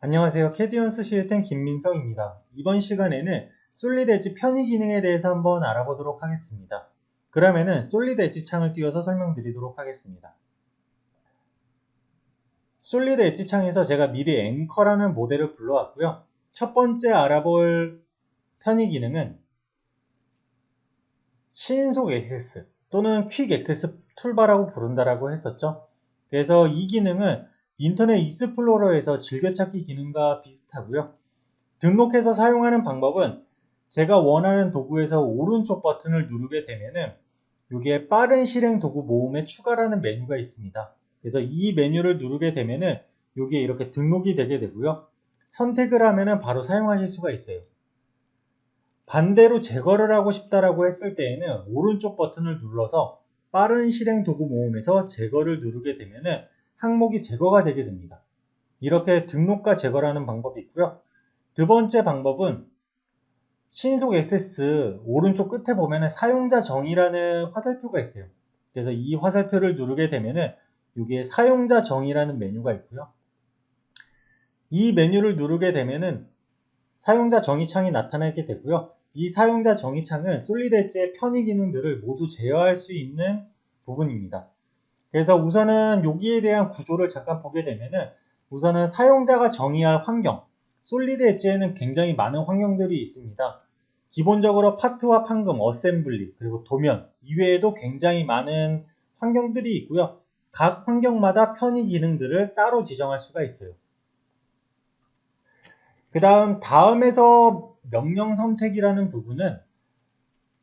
안녕하세요. 캐디언스 시스템 김민성입니다. 이번 시간에는 솔리드 엣지 편의 기능에 대해서 한번 알아보도록 하겠습니다. 그러면은 솔리드 엣지 창을 띄워서 설명드리도록 하겠습니다. 솔리드 엣지 창에서 제가 미리 앵커라는 모델을 불러왔고요. 첫 번째 알아볼 편의 기능은 신속 액세스 또는 퀵 액세스 툴바라고 부른다라고 했었죠. 그래서 이 기능은 인터넷 익스플로러에서 즐겨찾기 기능과 비슷하고요. 등록해서 사용하는 방법은 제가 원하는 도구에서 오른쪽 버튼을 누르게 되면은 여기에 빠른 실행 도구 모음에 추가라는 메뉴가 있습니다. 그래서 이 메뉴를 누르게 되면은 여기에 이렇게 등록이 되게 되고요. 선택을 하면은 바로 사용하실 수가 있어요. 반대로 제거를 하고 싶다라고 했을 때에는 오른쪽 버튼을 눌러서 빠른 실행 도구 모음에서 제거를 누르게 되면은 항목이 제거가 되게 됩니다. 이렇게 등록과 제거라는 방법이 있고요. 두 번째 방법은 신속 액세스 오른쪽 끝에 보면은 사용자 정의라는 화살표가 있어요. 그래서 이 화살표를 누르게 되면은 여기에 사용자 정의라는 메뉴가 있고요. 이 메뉴를 누르게 되면은 사용자 정의 창이 나타나게 되고요. 이 사용자 정의 창은 솔리드 엣지의 편의 기능들을 모두 제어할 수 있는 부분입니다. 그래서 우선은 여기에 대한 구조를 잠깐 보게 되면은 우선은 사용자가 정의할 환경, 솔리드 엣지에는 굉장히 많은 환경들이 있습니다. 기본적으로 파트와 판금, 어셈블리, 그리고 도면 이외에도 굉장히 많은 환경들이 있고요. 각 환경마다 편의 기능들을 따로 지정할 수가 있어요. 그 다음에서 명령 선택이라는 부분은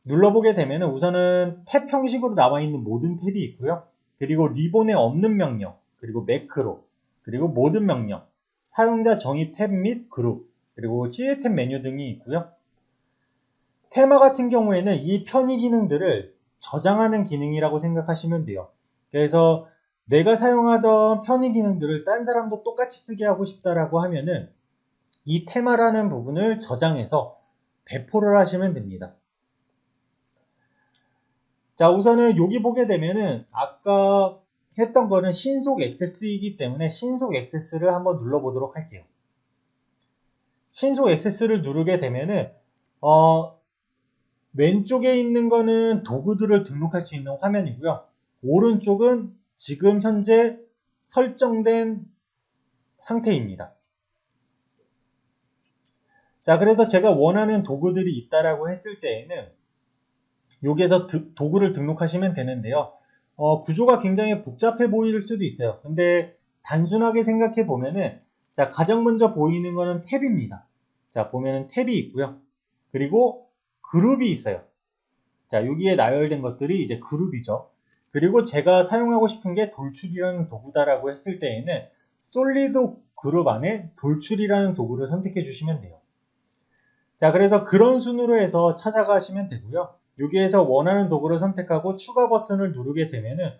눌러보게 되면 우선은 탭 형식으로 나와 있는 모든 탭이 있고요. 그리고 리본에 없는 명령, 그리고 매크로, 그리고 모든 명령, 사용자 정의 탭 및 그룹, 그리고 지혜 탭 메뉴 등이 있고요. 테마 같은 경우에는 이 편의 기능들을 저장하는 기능이라고 생각하시면 돼요. 그래서 내가 사용하던 편의 기능들을 딴 사람도 똑같이 쓰게 하고 싶다라고 하면은 이 테마라는 부분을 저장해서 배포를 하시면 됩니다. 자, 우선은 여기 보게 되면은 아까 했던 거는 신속 액세스이기 때문에 신속 액세스를 한번 눌러보도록 할게요. 신속 액세스를 누르게 되면은 왼쪽에 있는 거는 도구들을 등록할 수 있는 화면이고요. 오른쪽은 지금 현재 설정된 상태입니다. 자, 그래서 제가 원하는 도구들이 있다라고 했을 때에는 여기에서 도구를 등록하시면 되는데요. 구조가 굉장히 복잡해 보일 수도 있어요. 근데 단순하게 생각해 보면은 자, 가장 먼저 보이는 거는 탭입니다. 자, 보면은 탭이 있고요. 그리고 그룹이 있어요. 자, 여기에 나열된 것들이 이제 그룹이죠. 그리고 제가 사용하고 싶은 게 돌출이라는 도구다라고 했을 때에는 솔리드 그룹 안에 돌출이라는 도구를 선택해 주시면 돼요. 자, 그래서 그런 순으로 해서 찾아가시면 되고요. 여기에서 원하는 도구를 선택하고 추가 버튼을 누르게 되면은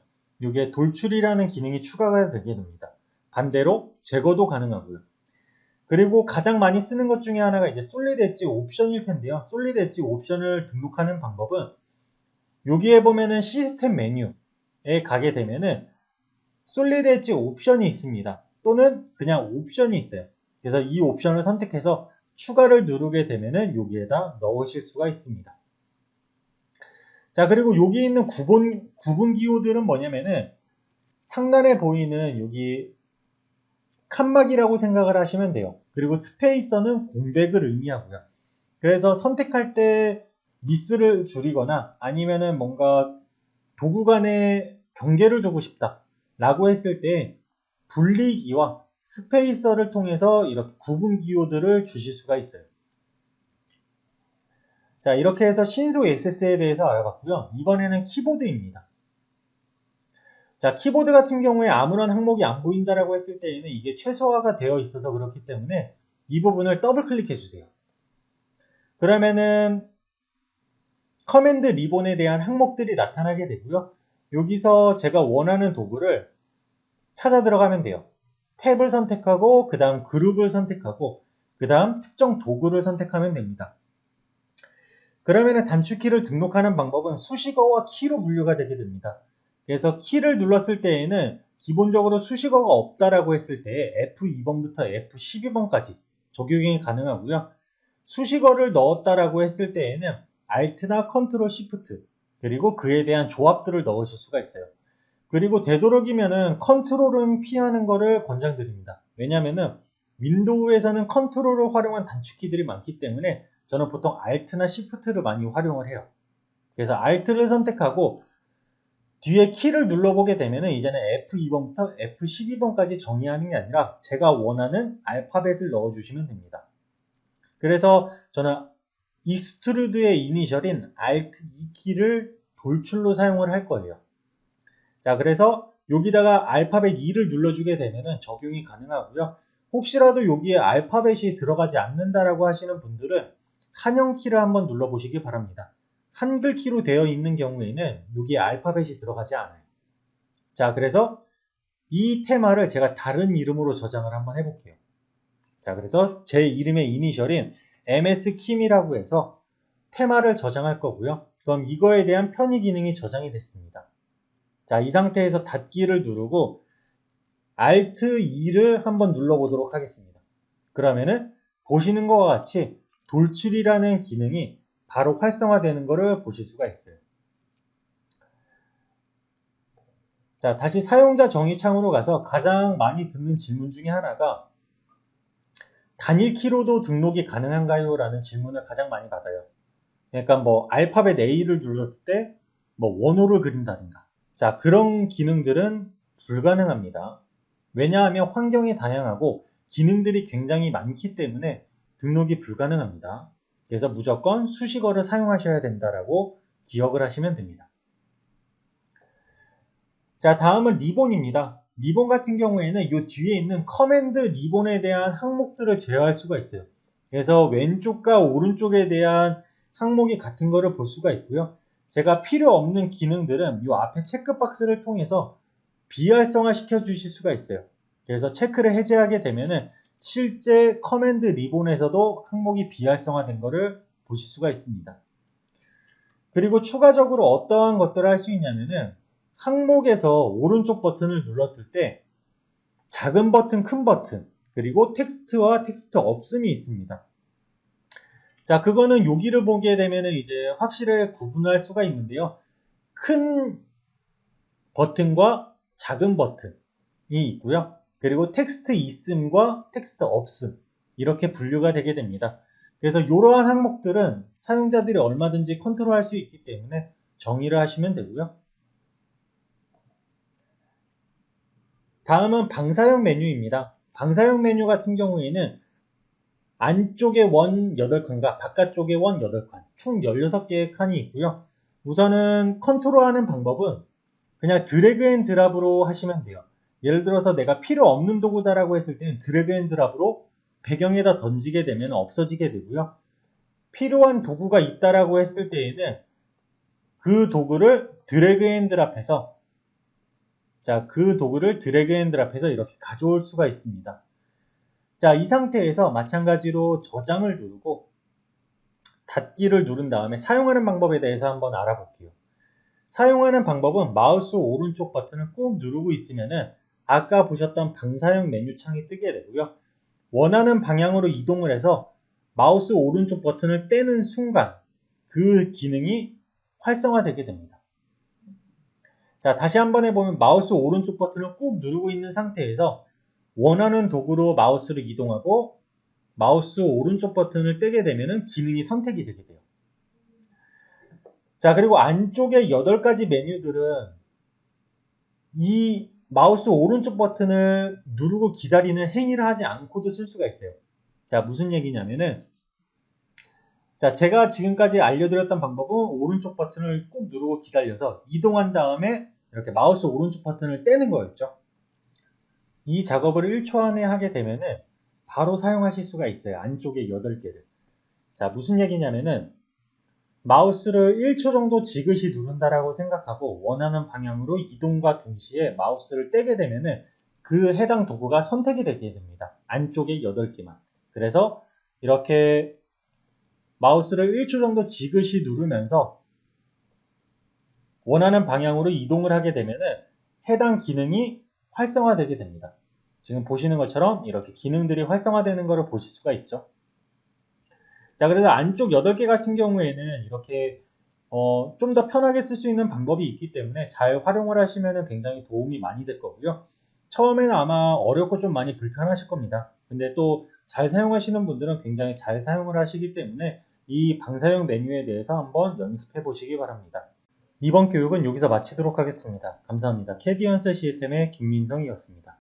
여기에 돌출이라는 기능이 추가가 되게 됩니다. 반대로 제거도 가능하고요. 그리고 가장 많이 쓰는 것 중에 하나가 이제 솔리드 엣지 옵션일 텐데요. 솔리드 엣지 옵션을 등록하는 방법은 여기에 보면은 시스템 메뉴에 가게 되면은 솔리드 엣지 옵션이 있습니다. 또는 그냥 옵션이 있어요. 그래서 이 옵션을 선택해서 추가를 누르게 되면은 여기에다 넣으실 수가 있습니다. 자, 그리고 여기 있는 구분 기호들은 뭐냐면은 상단에 보이는 여기 칸막이라고 생각을 하시면 돼요. 그리고 스페이서는 공백을 의미하고요. 그래서 선택할 때 미스를 줄이거나 아니면은 뭔가 도구 간의 경계를 두고 싶다 라고 했을 때 분리기와 스페이서를 통해서 이렇게 구분 기호들을 주실 수가 있어요. 자, 이렇게 해서 신속 액세스에 대해서 알아봤고요. 이번에는 키보드입니다. 자, 키보드 같은 경우에 아무런 항목이 안 보인다라고 했을 때에는 이게 최소화가 되어 있어서 그렇기 때문에 이 부분을 더블 클릭해 주세요. 그러면은 커맨드 리본에 대한 항목들이 나타나게 되고요. 여기서 제가 원하는 도구를 찾아 들어가면 돼요. 탭을 선택하고 그 다음 그룹을 선택하고 그 다음 특정 도구를 선택하면 됩니다. 그러면 단축키를 등록하는 방법은 수식어와 키로 분류가 되게 됩니다. 그래서 키를 눌렀을 때에는 기본적으로 수식어가 없다라고 했을 때 F2번부터 F12번까지 적용이 가능하고요. 수식어를 넣었다라고 했을 때에는 Alt나 Ctrl Shift 그리고 그에 대한 조합들을 넣으실 수가 있어요. 그리고 되도록이면은 컨트롤은 피하는 것을 권장드립니다. 왜냐면은 윈도우에서는 컨트롤을 활용한 단축키들이 많기 때문에 저는 보통 Alt나 Shift를 많이 활용을 해요. 그래서 Alt를 선택하고 뒤에 키를 눌러보게 되면은 이제는 F2번부터 F12번까지 정의하는 게 아니라 제가 원하는 알파벳을 넣어주시면 됩니다. 그래서 저는 익스트루드의 이니셜인 Alt 2키를 돌출로 사용을 할 거예요. 자, 그래서 여기다가 알파벳 2를 눌러주게 되면은 적용이 가능하고요. 혹시라도 여기에 알파벳이 들어가지 않는다라고 하시는 분들은 한영키를 한번 눌러보시기 바랍니다. 한글 키로 되어 있는 경우에는 여기에 알파벳이 들어가지 않아요. 자, 그래서 이 테마를 제가 다른 이름으로 저장을 한번 해볼게요. 자, 그래서 제 이름의 이니셜인 ms킴이라고 해서 테마를 저장할 거고요. 그럼 이거에 대한 편의 기능이 저장이 됐습니다. 자, 이 상태에서 닫기를 누르고 Alt 2를 한번 눌러보도록 하겠습니다. 그러면은 보시는 것과 같이 돌출이라는 기능이 바로 활성화되는 것을 보실 수가 있어요. 자, 다시 사용자 정의 창으로 가서 가장 많이 듣는 질문 중에 하나가 단일 키로도 등록이 가능한가요? 라는 질문을 가장 많이 받아요. 그러니까 뭐 알파벳 A를 눌렀을 때 뭐 원호를 그린다든가. 자, 그런 기능들은 불가능합니다. 왜냐하면 환경이 다양하고 기능들이 굉장히 많기 때문에 등록이 불가능합니다. 그래서 무조건 수식어를 사용하셔야 된다라고 기억을 하시면 됩니다. 자, 다음은 리본입니다. 리본 같은 경우에는 이 뒤에 있는 커맨드 리본에 대한 항목들을 제어할 수가 있어요. 그래서 왼쪽과 오른쪽에 대한 항목이 같은 거를 볼 수가 있고요. 제가 필요 없는 기능들은 이 앞에 체크박스를 통해서 비활성화 시켜 주실 수가 있어요. 그래서 체크를 해제하게 되면은 실제 커맨드 리본에서도 항목이 비활성화된 거를 보실 수가 있습니다. 그리고 추가적으로 어떠한 것들을 할 수 있냐면은 항목에서 오른쪽 버튼을 눌렀을 때 작은 버튼, 큰 버튼, 그리고 텍스트와 텍스트 없음이 있습니다. 자, 그거는 여기를 보게 되면은 이제 확실히 구분할 수가 있는데요. 큰 버튼과 작은 버튼이 있고요. 그리고 텍스트 있음과 텍스트 없음 이렇게 분류가 되게 됩니다. 그래서 이러한 항목들은 사용자들이 얼마든지 컨트롤할 수 있기 때문에 정의를 하시면 되고요. 다음은 방사형 메뉴입니다. 방사형 메뉴 같은 경우에는 안쪽에 원 8칸과 바깥쪽에 원 8칸, 총 16개의 칸이 있고요. 우선은 컨트롤하는 방법은 그냥 드래그 앤 드랍으로 하시면 돼요. 예를 들어서 내가 필요 없는 도구다라고 했을 때는 드래그 앤 드랍으로 배경에다 던지게 되면 없어지게 되고요. 필요한 도구가 있다라고 했을 때에는 그 도구를 드래그 앤 드랍해서 이렇게 가져올 수가 있습니다. 자, 이 상태에서 마찬가지로 저장을 누르고 닫기를 누른 다음에 사용하는 방법에 대해서 한번 알아볼게요. 사용하는 방법은 마우스 오른쪽 버튼을 꾹 누르고 있으면은 아까 보셨던 방사형 메뉴 창이 뜨게 되고요. 원하는 방향으로 이동을 해서 마우스 오른쪽 버튼을 떼는 순간 그 기능이 활성화되게 됩니다. 자, 다시 한번 해보면 마우스 오른쪽 버튼을 꾹 누르고 있는 상태에서 원하는 도구로 마우스를 이동하고 마우스 오른쪽 버튼을 떼게 되면 기능이 선택이 되게 돼요. 자, 그리고 안쪽에 8가지 메뉴들은 이 마우스 오른쪽 버튼을 누르고 기다리는 행위를 하지 않고도 쓸 수가 있어요. 자, 무슨 얘기냐면은 자, 제가 지금까지 알려드렸던 방법은 오른쪽 버튼을 꾹 누르고 기다려서 이동한 다음에 이렇게 마우스 오른쪽 버튼을 떼는 거였죠. 이 작업을 1초 안에 하게 되면은 바로 사용하실 수가 있어요. 안쪽에 8개를. 자, 무슨 얘기냐면은 마우스를 1초 정도 지그시 누른다라고 생각하고 원하는 방향으로 이동과 동시에 마우스를 떼게 되면은 그 해당 도구가 선택이 되게 됩니다. 안쪽에 8개만. 그래서 이렇게 마우스를 1초 정도 지그시 누르면서 원하는 방향으로 이동을 하게 되면은 해당 기능이 활성화되게 됩니다. 지금 보시는 것처럼 이렇게 기능들이 활성화되는 것을 보실 수가 있죠. 자, 그래서 안쪽 8개 같은 경우에는 이렇게 좀 더 편하게 쓸 수 있는 방법이 있기 때문에 잘 활용을 하시면 굉장히 도움이 많이 될 거고요. 처음에는 아마 어렵고 좀 많이 불편하실 겁니다. 근데 또 잘 사용하시는 분들은 굉장히 잘 사용을 하시기 때문에 이 방사형 메뉴에 대해서 한번 연습해 보시기 바랍니다. 이번 교육은 여기서 마치도록 하겠습니다. 감사합니다. 캐디언스 시스템의 김민성이었습니다.